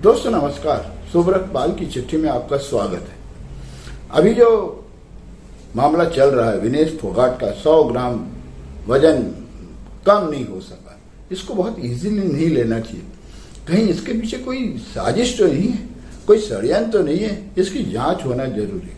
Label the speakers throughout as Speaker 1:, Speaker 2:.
Speaker 1: दोस्तों नमस्कार, सुब्रत पाल की चिट्ठी में आपका स्वागत है। अभी जो मामला चल रहा है विनेश फोगाट का 100 ग्राम वजन कम नहीं हो सका, इसको बहुत इजीली नहीं लेना चाहिए। कहीं इसके पीछे कोई साजिश तो नहीं है, कोई षड्यंत्र तो नहीं है, इसकी जांच होना जरूरी है।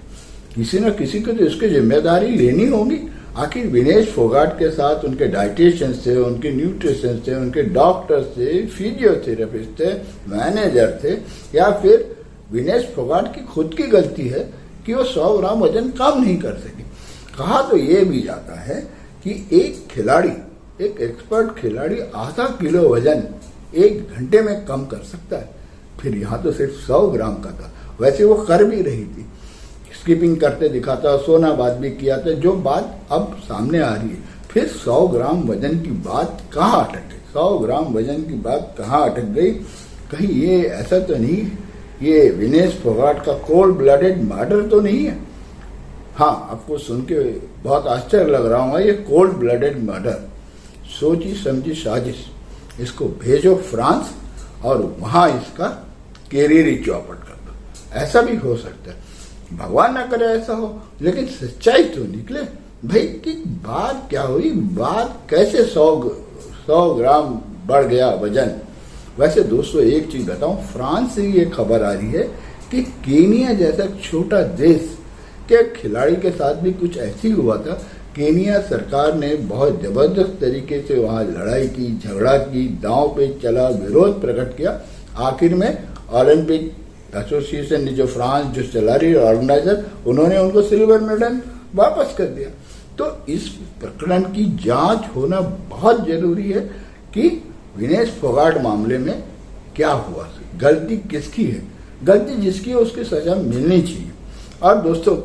Speaker 1: किसी न किसी को तो इसकी जिम्मेदारी लेनी होगी। आखिर विनेश फोगाट के साथ उनके डाइटिशियन थे, उनके न्यूट्रिशन थे, उनके डॉक्टर थे, फिजियोथेरेपिस्ट थे, मैनेजर थे, या फिर विनेश फोगाट की खुद की गलती है कि वो 100 ग्राम वजन कम नहीं कर सके। कहा तो ये भी जाता है कि एक खिलाड़ी, एक एक्सपर्ट खिलाड़ी आधा किलो वजन 1 घंटे में कम कर सकता है। फिर यहाँ तो सिर्फ 100 ग्राम का था, वैसे वो कर भी रही थी, स्कीपिंग करते दिखा था, सोनाबाद भी किया था। जो बात अब सामने आ रही है, फिर 100 ग्राम वजन की बात कहाँ अटक गई? 100 ग्राम वजन की बात कहाँ अटक गई? कहीं ये ऐसा तो नहीं, ये विनेश फोगाट का कोल्ड ब्लडेड मर्डर तो नहीं है? हाँ, आपको सुन के बहुत आश्चर्य लग रहा होगा, ये कोल्ड ब्लडेड मर्डर, सोची समझी साजिश। इसको भेजो फ्रांस और वहां इसका कैरियरी चौपट कर दो। ऐसा भी हो सकता है, भगवान ना करे ऐसा हो, लेकिन सच्चाई तो निकले भाई कि बात क्या हुई, बात कैसे 100 ग्राम बढ़ गया वजन। वैसे दोस्तों एक चीज बताऊं, फ्रांस से ये खबर आ रही है कि केनिया जैसा छोटा देश के खिलाड़ी के साथ भी कुछ ऐसी हुआ था। केनिया सरकार ने बहुत जबरदस्त तरीके से वहां लड़ाई की, झगड़ा की, दांव पे चला, विरोध प्रकट किया। आखिर में ओलंपिक एसोसिएशन ने, जो फ्रांस जो चला रही ऑर्गेनाइजर, उन्होंने उनको सिल्वर मेडल वापस कर दिया। तो इस प्रकरण की जांच होना बहुत जरूरी है कि विनेश फोगाट मामले में क्या हुआ, गलती किसकी है। गलती जिसकी है उसकी सजा मिलनी चाहिए। और दोस्तों,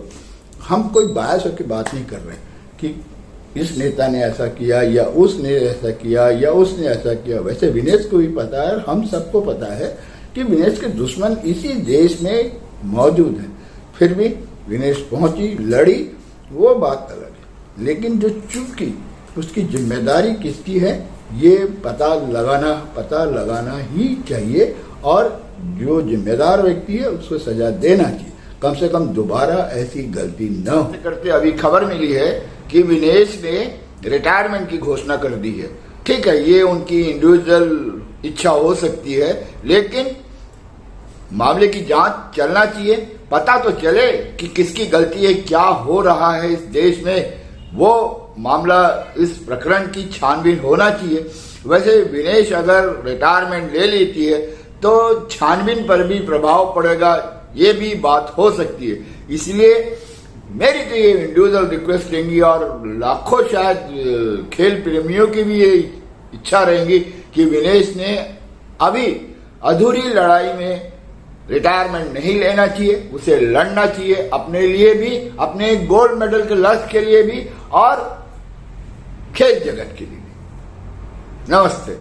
Speaker 1: हम कोई बायस होकर बात नहीं कर रहे कि इस नेता ने ऐसा किया या उसने ऐसा किया या उसने ऐसा किया। वैसे विनेश को भी पता है, हम सबको पता है कि विनेश के दुश्मन इसी देश में मौजूद हैं। फिर भी विनेश पहुंची, लड़ी, वो बात अलग है। लेकिन जो चूक की, उसकी जिम्मेदारी किसकी है, ये पता लगाना ही चाहिए। और जो जिम्मेदार व्यक्ति है उसको सजा देना चाहिए, कम से कम दोबारा ऐसी गलती न हो। करते अभी खबर मिली है कि विनेश ने रिटायरमेंट की घोषणा कर दी है। ठीक है, ये उनकी इंडिविजुअल इच्छा हो सकती है, लेकिन मामले की जांच चलना चाहिए। पता तो चले कि किसकी गलती है, क्या हो रहा है इस देश में, वो मामला, इस प्रकरण की छानबीन होना चाहिए। वैसे विनेश अगर रिटायरमेंट ले लेती है तो छानबीन पर भी प्रभाव पड़ेगा, ये भी बात हो सकती है। इसलिए मेरी तो ये इंडिविजुअल रिक्वेस्ट रहेंगी, और लाखों शायद खेल प्रेमियों की भी ये इच्छा रहेंगी कि विनेश ने अभी अधूरी लड़ाई में रिटायरमेंट नहीं लेना चाहिए, उसे लड़ना चाहिए, अपने लिए भी, अपने गोल्ड मेडल के लक्ष्य के लिए भी, और खेल जगत के लिए भी। नमस्ते।